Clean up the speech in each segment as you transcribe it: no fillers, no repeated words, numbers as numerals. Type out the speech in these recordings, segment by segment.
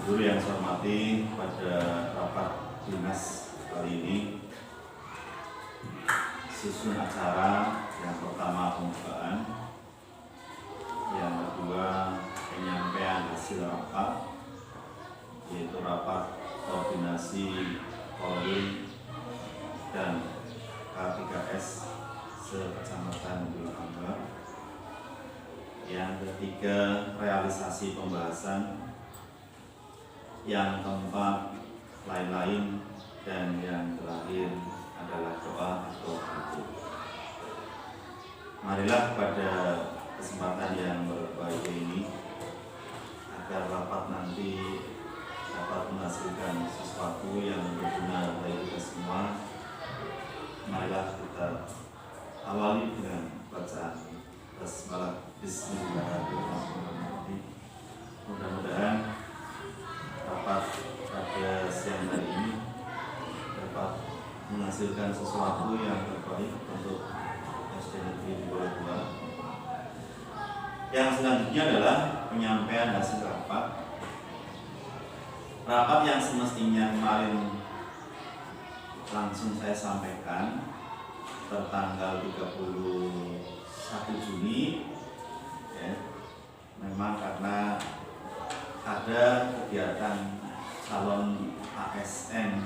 Guru yang saya hormati, pada rapat dinas kali ini susun acara yang pertama pembukaan, yang kedua penyampaian hasil rapat, yaitu rapat koordinasi Polri dan K3S se-Kecamatan Bulakamba. Yang ketiga realisasi pembahasan, yang keempat lain-lain, dan yang terakhir adalah doa atau doa. Marilah pada kesempatan yang berbahagia ini, agar rapat nanti dapat menghasilkan sesuatu yang berguna bagi kita semua, marilah kita awali dengan bacaan basmalah. Bismillahirrahmanirrahim. Mudah-mudahan rapat pada siang hari ini dapat menghasilkan sesuatu yang terbaik untuk SD Negeri 22. Yang selanjutnya adalah penyampaian hasil rapat. Rapat yang semestinya kemarin langsung saya sampaikan tertanggal 31 Juni, ya, memang karena ada kegiatan calon ASN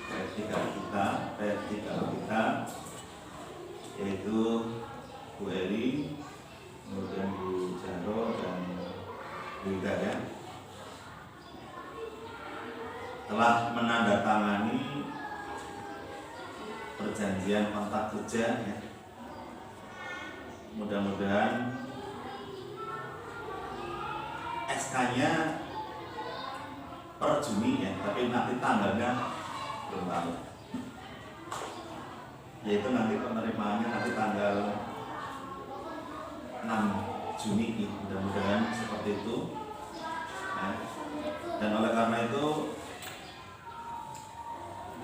P3 kita, yaitu Bu Eli, kemudian Bu Jaro, dan Bu Ida, ya, telah menandatangani perjanjian kontrak kerja, ya. Mudah-mudahan SK-nya per Juni, ya, tapi nanti tanggalnya belum tahu. Yaitu nanti penerimaannya nanti tanggal 6 Juni, ya. Mudah-mudahan seperti itu, ya. Dan oleh karena itu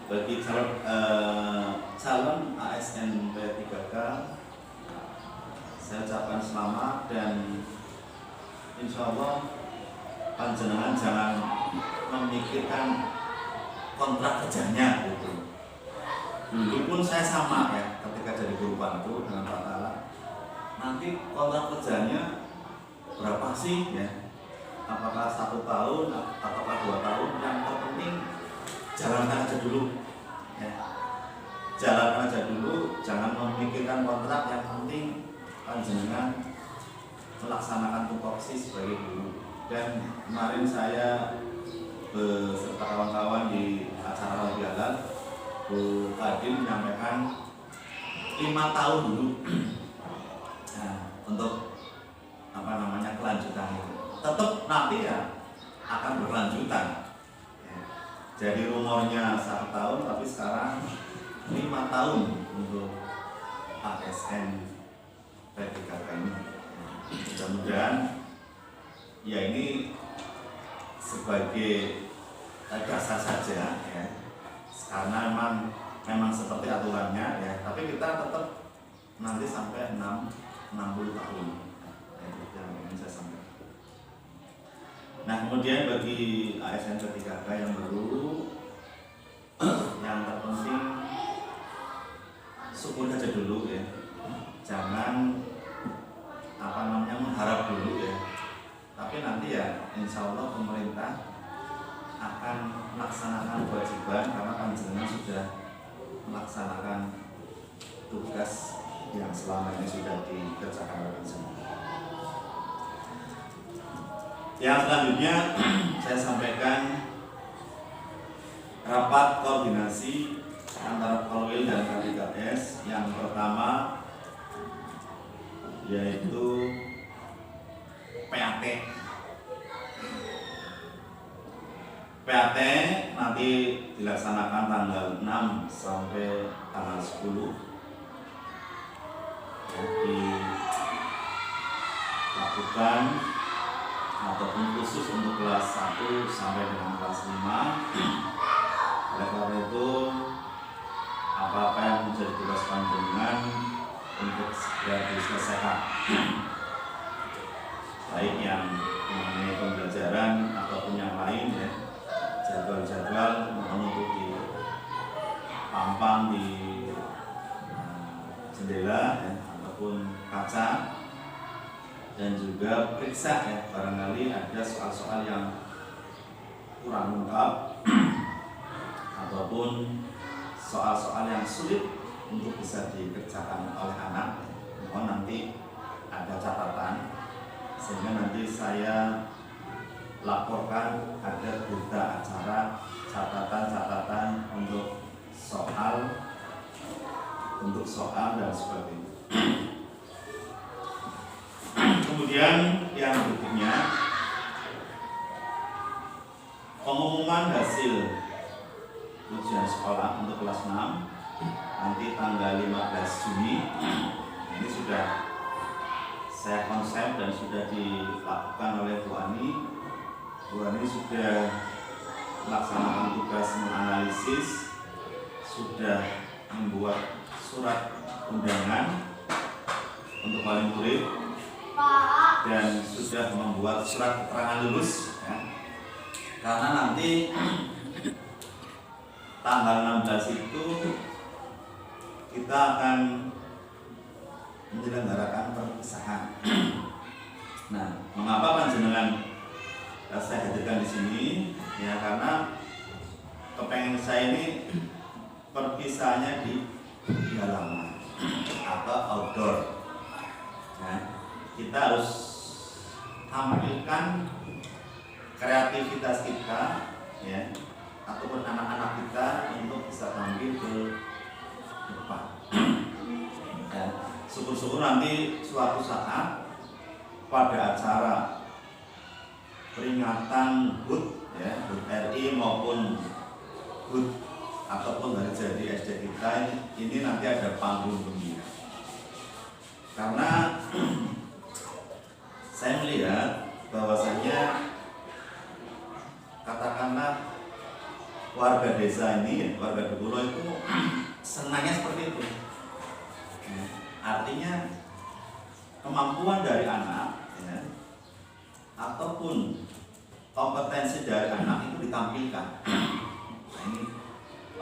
bagi calon ASN P3K, saya ucapkan selamat, dan insya Allah panjenengan jangan memikirkan kontrak kerjanya gitu. Dulu pun saya sama, ya, ketika jadi guru pantu dengan Pak Tala, nanti kontrak kerjanya berapa sih, ya? Apakah 1 tahun ataukah 2 tahun? Yang terpenting jalankan aja dulu, ya. Jalankan aja dulu, jangan memikirkan kontrak. Yang penting panjenengan melaksanakan tupoksi sebagai guru. Dan kemarin saya beserta kawan-kawan di acara Halal Bihalal, Bu Fadil menyampaikan 5 tahun dulu nah, untuk kelanjutan itu. Tetap nanti, ya, akan berkelanjutan, ya. Jadi rumornya 1 tahun, tapi sekarang 5 tahun untuk ASN P3K ini. Mudah-mudahan, ya, ini sebagai dasar saja, ya, karena memang seperti aturannya, ya. Tapi kita tetap nanti sampai 60 tahun, ya, yang ingin saya sampaikan. Nah, kemudian bagi ASN P3K yang baru, yang terpenting syukur aja dulu, ya. Jangan mengharap dulu, ya. Tapi nanti, ya, insya Allah pemerintah akan melaksanakan kewajiban, karena panjenengan sudah melaksanakan tugas yang selama ini sudah dikerjakan oleh panjenengan. Yang selanjutnya saya sampaikan rapat koordinasi antara Polwil dan K3S. Yang pertama yaitu PAT. PAT nanti dilaksanakan tanggal 6 sampai tanggal 10. Dilakukan ataupun khusus untuk kelas 1 sampai dengan kelas 5. Oleh karena itu, apa-apa yang menjadi tugas panjenengan untuk segera diselesaikan, baik yang mengenai pembelajaran ataupun yang lain ya, jadwal-jadwal mohon untuk dipampang di jendela ya, ataupun kaca, dan juga periksa ya, barangkali ada soal-soal yang kurang lengkap ataupun soal-soal yang sulit untuk bisa dikerjakan oleh anak. Mohon nanti ada catatan sehingga nanti saya laporkan, ada berita acara catatan-catatan untuk soal dan sebagainya. Kemudian yang berikutnya, pengumuman hasil ujian sekolah untuk kelas 6 nanti tanggal 15 Juni. Ini sudah saya konsep dan sudah dilakukan oleh Bu Ani. Bu Ani sudah melaksanakan tugas menganalisis, sudah membuat surat undangan untuk wali murid dan sudah membuat surat keterangan lulus ya. Karena nanti tanggal 16 itu kita akan menyelenggarakan perpisahan. Nah, mengapa panjenengan saya hadirkan di sini? Ya karena kepengen saya ini perpisahannya di halaman atau outdoor. Nah, kita harus tampilkan kreativitas kita, ya, ataupun anak-anak kita untuk bisa tampil ke depan. Ya, syukur-syukur nanti suatu saat pada acara peringatan HUT, ya, HUT RI maupun HUT ataupun hari jadi SD kita ini nanti ada panggung gembira. Karena saya melihat bahwasanya katakanlah warga desa ini, warga Dekulo itu senangnya seperti itu. Artinya kemampuan dari anak, ya, ataupun kompetensi dari anak itu ditampilkan. Nah, ini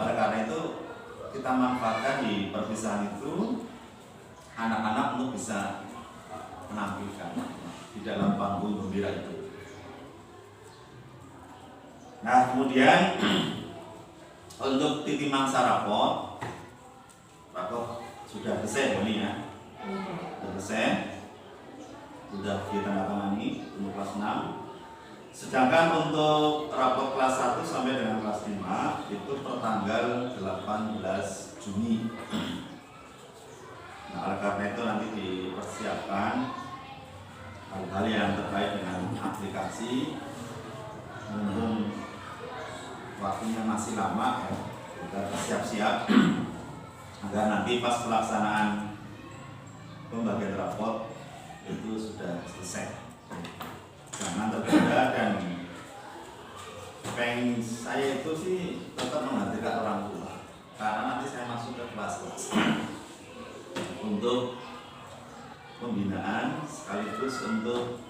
oleh karena itu kita manfaatkan di perpisahan itu anak-anak untuk bisa menampilkan di dalam panggung gembira itu. Nah, kemudian untuk titi mangsa rapot sudah selesai ini ya, sudah selesai, sudah ditandatangani untuk kelas 6. Sedangkan untuk rapot kelas 1 sampai dengan kelas 5 itu pertanggal 18 Juni. Nah, oleh karena itu nanti dipersiapkan hal-hal yang terkait dengan aplikasi, mumpung waktunya masih lama ya, kita bersiap-siap agar nanti pas pelaksanaan pembagian rapot itu sudah selesai. Jangan tertunda, dan pengen saya itu sih tetap menghadirkan orang tua karena nanti saya masuk ke kelas-kelas untuk pembinaan sekaligus untuk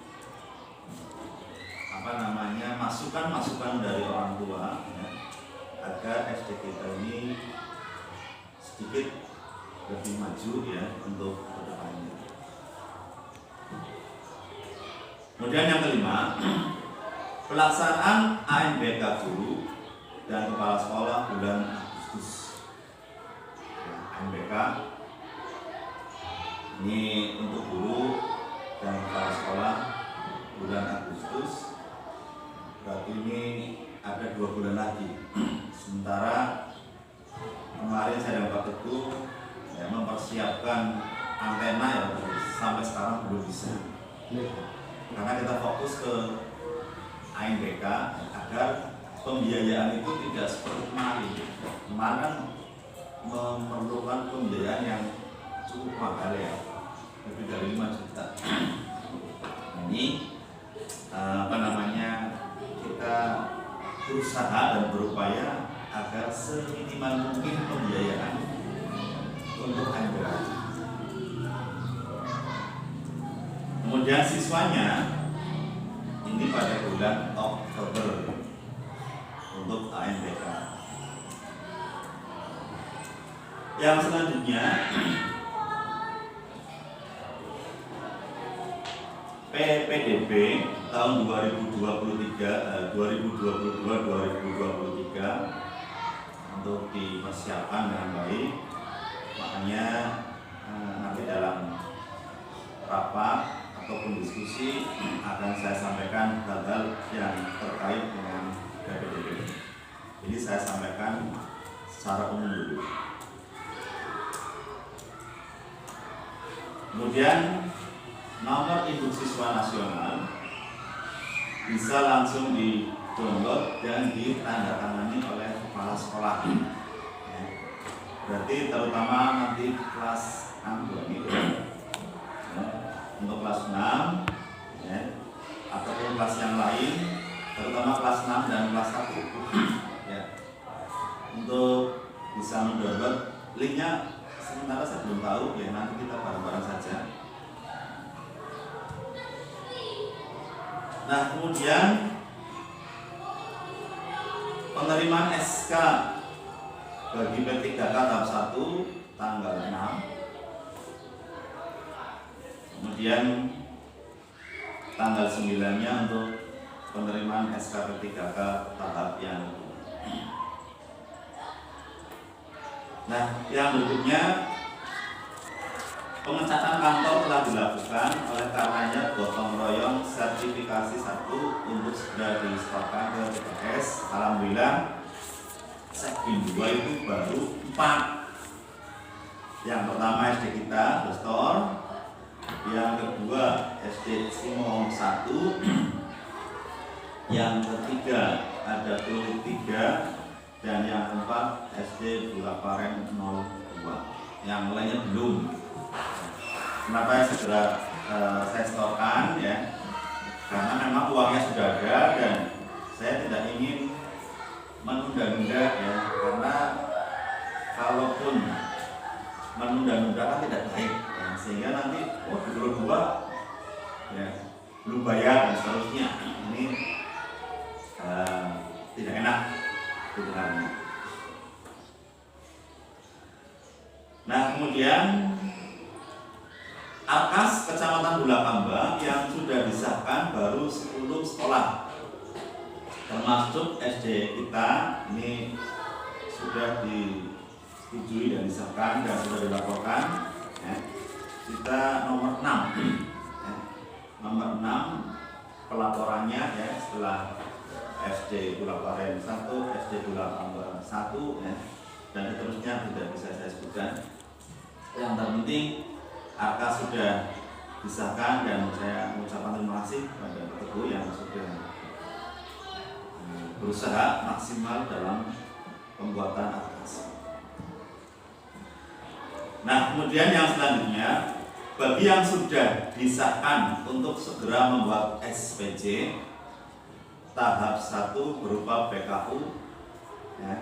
masukan dari orang tua ya, agar SD kita ini sedikit lebih maju ya untuk kedepannya. Kemudian yang kelima, pelaksanaan ANBK guru dan kepala sekolah bulan Agustus. ANBK ini untuk guru dan kepala sekolah bulan Agustus. Berarti ini ada 2 bulan lagi. Sementara kemarin saya dan Pak Teguh ya, mempersiapkan antena ya, sampai sekarang belum bisa. Karena kita fokus ke ANBK agar pembiayaan itu tidak seperti kemarin. Kemarin memerlukan pembiayaan yang cukup mahal ya, lebih dari 5 juta. Ini kita berusaha dan berupaya agar seminimal mungkin pembiayaan untuk ANBK. Kemudian siswanya ini ini pada bulan Oktober untuk ANBK. Yang selanjutnya PPDB tahun 2022-2023 untuk dipersiapkan dengan baik. Makanya nanti dalam rapat ataupun diskusi akan saya sampaikan hal-hal yang terkait dengan PPDB. Jadi saya sampaikan secara umum dulu. Kemudian nomor induk siswa nasional bisa langsung di-download dan ditandatangani oleh kepala sekolah. Ya. Berarti terutama nanti kelas 6 ini, ya. Untuk kelas 6 ya, ataupun kelas yang lain, terutama kelas 6 dan kelas 1 ya. Untuk bisa mendownload linknya sementara saya belum tahu ya, nanti kita bareng-bareng saja. Nah, kemudian penerimaan SK bagi P3K tahap 1 tanggal 6. Kemudian tanggal 9-nya untuk penerimaan SK P3K tahap yang. Nah, yang berikutnya pengecatan kantor telah dilakukan, oleh karenanya gotong royong sertifikasi 1 untuk segera disetorkan ke TPS. Alhamdulillah Sekbin 2 itu baru 4. Yang pertama SD kita Dostor, yang kedua SD Simong 1, yang ketiga ada Kulit 3, dan yang keempat SD Bulaparen 02. Yang lainnya belum. Kenapa segera saya setorkan ya? Karena memang uangnya sudah ada dan saya tidak ingin menunda-nunda ya, karena kalaupun menunda-nunda kan tidak baik ya, sehingga nanti dulu dua ya belum bayar dan seterusnya, ini tidak enak sebenarnya. Nah, kemudian Arkas Kecamatan Bulakamba yang sudah disahkan baru 10 sekolah, termasuk SD kita ini sudah disetujui dan disahkan dan sudah dilaporkan ya. Kita nomor 6 ya. Nomor 6 pelaporannya ya, setelah SD Bulaparen 1, SD Bulakamba 1 ya, dan seterusnya tidak bisa saya sebutkan. Yang terpenting Arkas sudah disahkan dan saya mengucapkan terima kasih kepada Pak Teguh yang sudah berusaha maksimal dalam pembuatan Arkas. Nah, kemudian yang selanjutnya bagi yang sudah disahkan untuk segera membuat SPJ tahap 1 berupa PKU ya,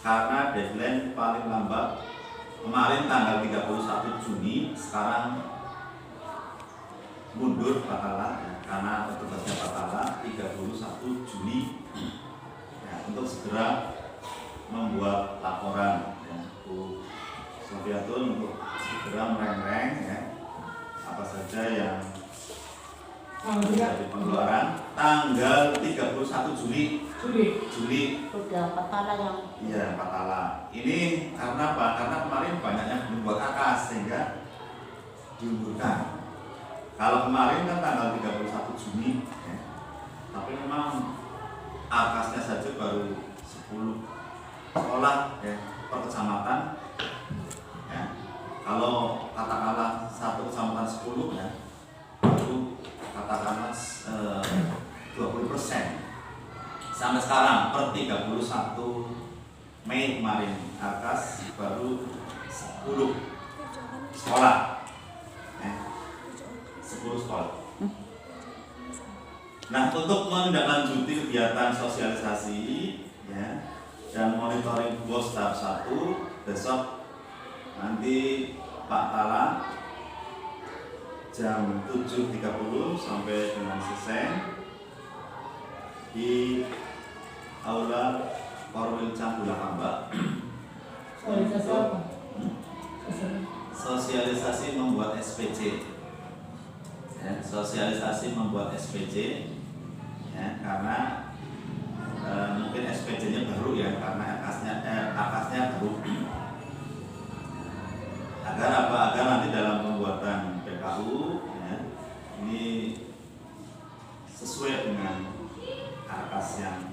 karena deadline paling lambat kemarin tanggal 31 Juni, sekarang mundur Patala ya, karena petugasnya Patala 31 Juli ya, untuk segera membuat laporan ya, Bu Sofiatun untuk segera mereng-reng ya, apa saja yang menjadi pengeluaran tanggal 31 Juli. Sudah Patala yang. Iya, Patala. Ini karena apa? Karena kemarin banyak yang belum buat Arkas sehingga diunggulkan. Kalau kemarin kan tanggal 31 Juni ya, tapi memang Arkasnya saja baru 10 sekolah ya, per kecamatan ya. Kalau katakanlah satu kecamatan 10 ya, baru katakanlah 20%. Sampai sekarang per 31 Mei kemarin Arkas baru 10 sekolah ya, 10 sekolah. Nah, untuk menindaklanjuti kegiatan sosialisasi ya, dan monitoring BOS tahap 1, besok nanti Pak Tala jam 7.30 sampai dengan selesai di Aula Korwil Cambula Hamba. Sosialisasi membuat SPC. Ya, sosialisasi membuat SPC ya, karena mungkin SPC-nya baru ya, karena akasnya baru. Agar apa? Agar nanti dalam pembuatan PKU ya, ini sesuai dengan akas yang.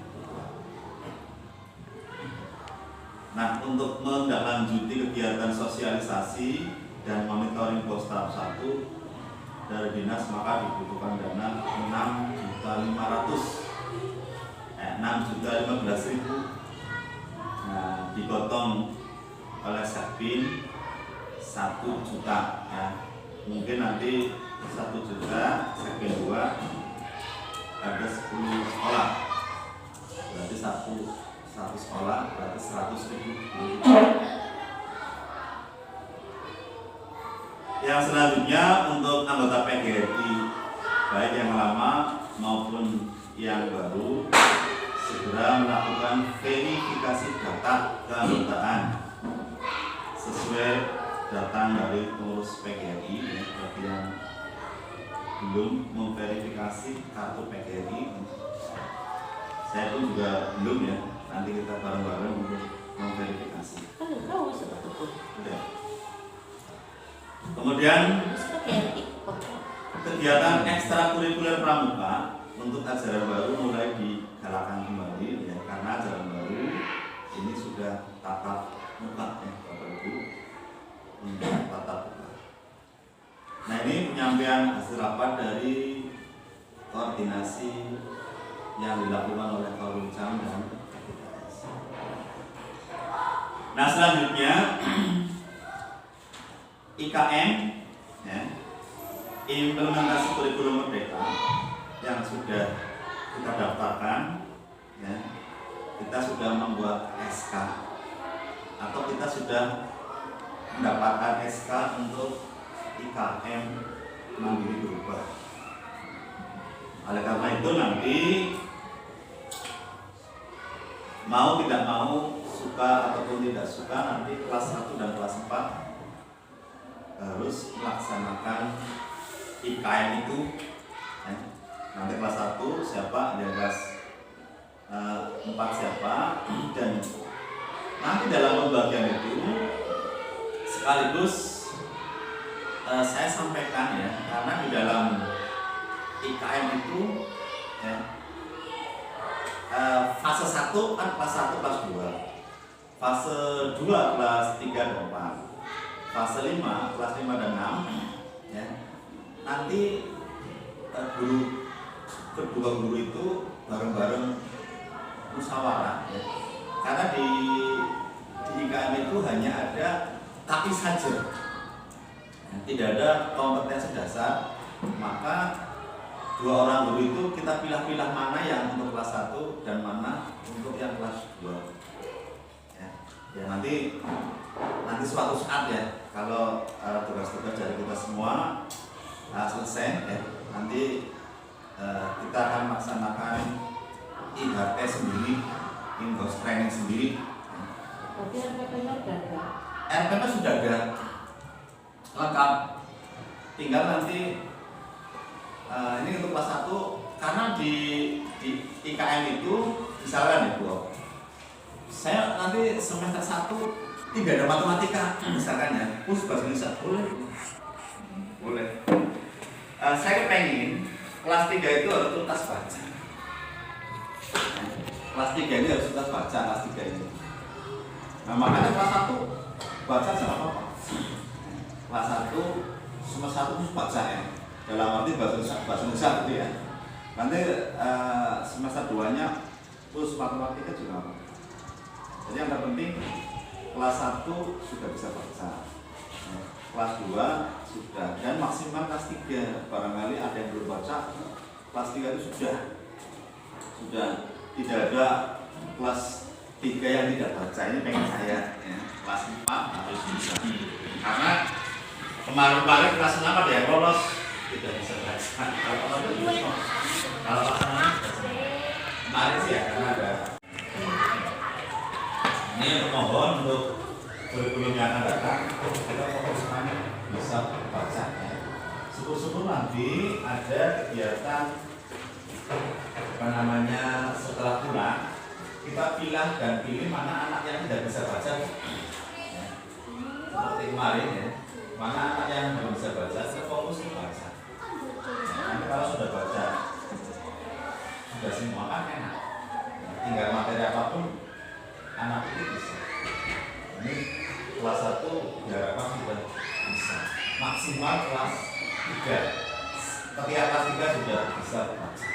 Nah, untuk menindaklanjuti kegiatan sosialisasi dan monitoring pos tahap 1 dari dinas, maka dibutuhkan dana 6.15.000. Nah, digotong oleh Sekbin 1 juta ya. Mungkin nanti 1 juta Sekbin 2 ada 10 sekolah. Berarti satu sekolah berarti 100.000. Yang selanjutnya untuk anggota PGRI baik yang lama maupun yang baru segera melakukan verifikasi data keanggotaan sesuai datang dari pengurus PGRI ya. Bagi yang belum memverifikasi kartu PGRI, saya pun juga belum ya. Nanti kita bareng-bareng untuk memverifikasi. Kemudian kegiatan ekstrakurikuler pramuka untuk ajaran baru mulai digalakan kembali ya, karena ajaran baru ini sudah tatap muka ya Bapak Ibu, tatap muka. Nah, ini penyampaian hasil rapat dari koordinasi yang dilakukan oleh Korwilcam dan PKS. Nah, selanjutnya IKM ya, implementasi kurikulum merdeka yang sudah kita daftarkan ya, kita sudah membuat SK atau kita sudah mendapatkan SK untuk IKM mandiri berubah. Oleh karena itu nanti mau tidak mau, suka ataupun tidak suka, nanti kelas 1 dan kelas 4 harus melaksanakan IKM itu ya. Nanti kelas 1 siapa, di kelas 4 siapa, dan nanti dalam pembagian itu sekaligus saya sampaikan ya, karena di dalam IKM itu ya, fase 1 kan kelas 1 kelas 2, fase 2 kelas 3 dan 4, fase 5 kelas 5 dan 6 ya. Nanti kedua guru itu bareng-bareng musyawarah ya. Karena di IKM itu hanya ada tapi saja, tidak ada kompetensi dasar, maka 2 orang guru itu kita pilah-pilah mana yang untuk kelas 1 dan mana untuk yang kelas 2 ya. Ya nanti suatu saat ya, kalau tugas-tugas dari kita semua selesai ya, nanti kita akan melaksanakan IHT sendiri, in-house training sendiri. Tapi RPP-nya sudah ada? RPP sudah ada, lengkap. Tinggal nanti ini untuk kelas 1, karena di IKM itu misalkan Ibu, saya nanti semester 1 tidak ada matematika misalkan ya, khusus bahasa Indonesia boleh. Saya pengen kelas 3 itu harus tuntas baca. Kelas 3 ini harus tuntas baca, kelas 3 ini. Nah, makanya kelas 1 baca jangan apa-apa. Kelas 1 semester 1 khusus baca ya. Dalam arti bahasa Indonesia gitu ya. Nanti semester 2-nya khusus matematika juga apa. Jadi yang terpenting kelas 1 sudah bisa baca, kelas 2 sudah, dan maksimal kelas 3. Barangkali ada yang belum baca, kelas 3 itu sudah tidak ada kelas 3 yang tidak baca. Ini pengen saya ya. Kelas 4 harus bisa, karena kemarin kelas 6 ada yang lolos tidak bisa baca. Kalau menarik sih ya, karena ada ini mohon untuk kurikulum yang akan datang kita fokuskan bisa baca ya. Syukur-syukur nanti ada kegiatan apa namanya setelah pulang kita pilih dan pilih mana anak yang tidak bisa baca ya. Seperti kemarin ya, mana anak yang belum bisa baca kita fokus ke baca ya, nanti kalau sudah baca sudah semua kan enak ya, tinggal materi apapun anak itu bisa. Ini kelas 1 diharapkan sudah bisa maksimal kelas 3, ketika kelas 3 sudah bisa baca.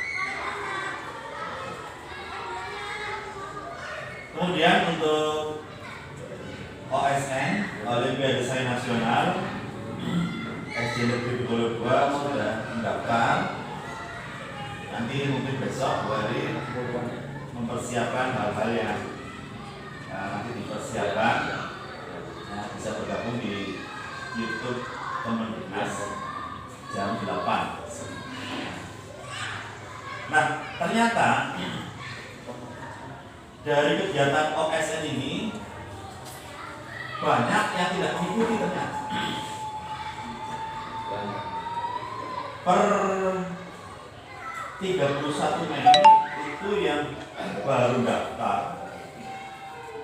Kemudian untuk OSN, Olimpiade Sains Nasional, SD Negeri 22 sudah mendaftar. Nanti mungkin besok 2 hari mempersiapkan hal-hal yang nanti dipersiapkan bisa bergabung di YouTube Kemendinas jam 8. Nah, ternyata dari kegiatan OSN ini banyak yang tidak mengikuti ternyata. Per 31 Mei itu yang baru daftar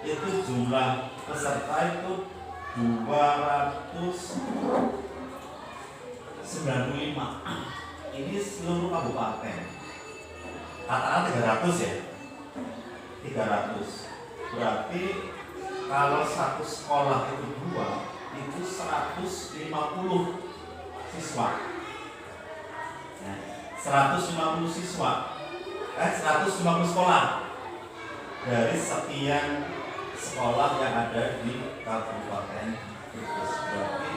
itu jumlah peserta itu 295. Ini seluruh kabupaten. Katakanlah 300 ya. 300. Berarti kalau satu sekolah itu 2, itu 150 siswa. Ya, 150 siswa. 150 sekolah dari sekian sekolah yang ada di Kabupaten Brebes. Berarti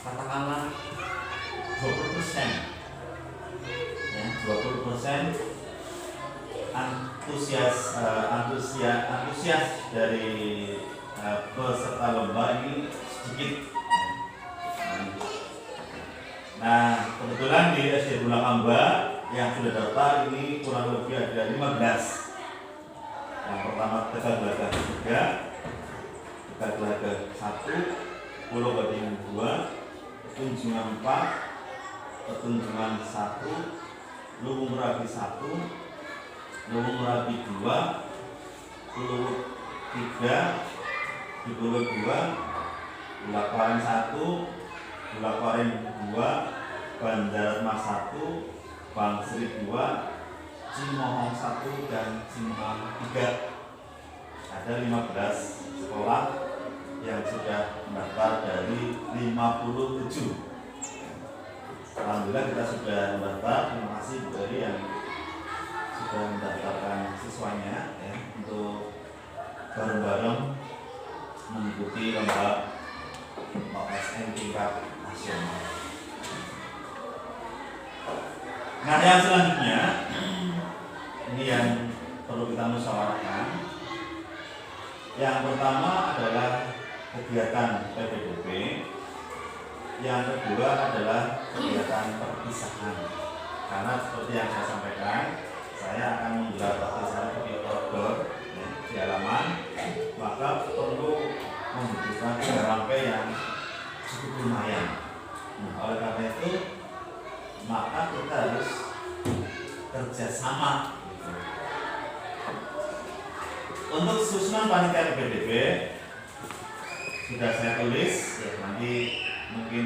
katakanlah 20%. Ya, 20% antusias dari peserta lomba ini sedikit. Nah, kebetulan di SD Bulakamba yang sudah daftar ini kurang lebih ada 15. Yang pertama Tegal Gelaga 3, Tegal Gelaga 1, Pulau Gading 2, Tunjungan 4, Petunjungan 1, Luwung Merapi 1, Luwung Merapi 2, Pulau 3, di Pulau 2, Bulakparing 1, Bulakparing 2, Banjarmas 1, Bangsri 2, Cimohong 1 dan Cimohong 3. Ada 15 sekolah yang sudah mendaftar dari 57. Alhamdulillah kita sudah mendaftar. Terima kasih Bu Eri yang sudah mendaftarkan siswanya ya, untuk bareng-bareng mengikuti lomba OSN tingkat nasional. Nah, yang selanjutnya ini yang perlu kita musyawarahkan. Yang pertama adalah kegiatan PPDB. Yang kedua adalah kegiatan perpisahan. Karena seperti yang saya sampaikan, saya akan menggelar perpisahan di outdoor ya, di halaman, maka perlu membutuhkan rampe yang cukup lumayan. Nah, oleh karena itu, maka kita harus kerjasama. Untuk susunan panitia PPDB sudah saya tulis ya, nanti mungkin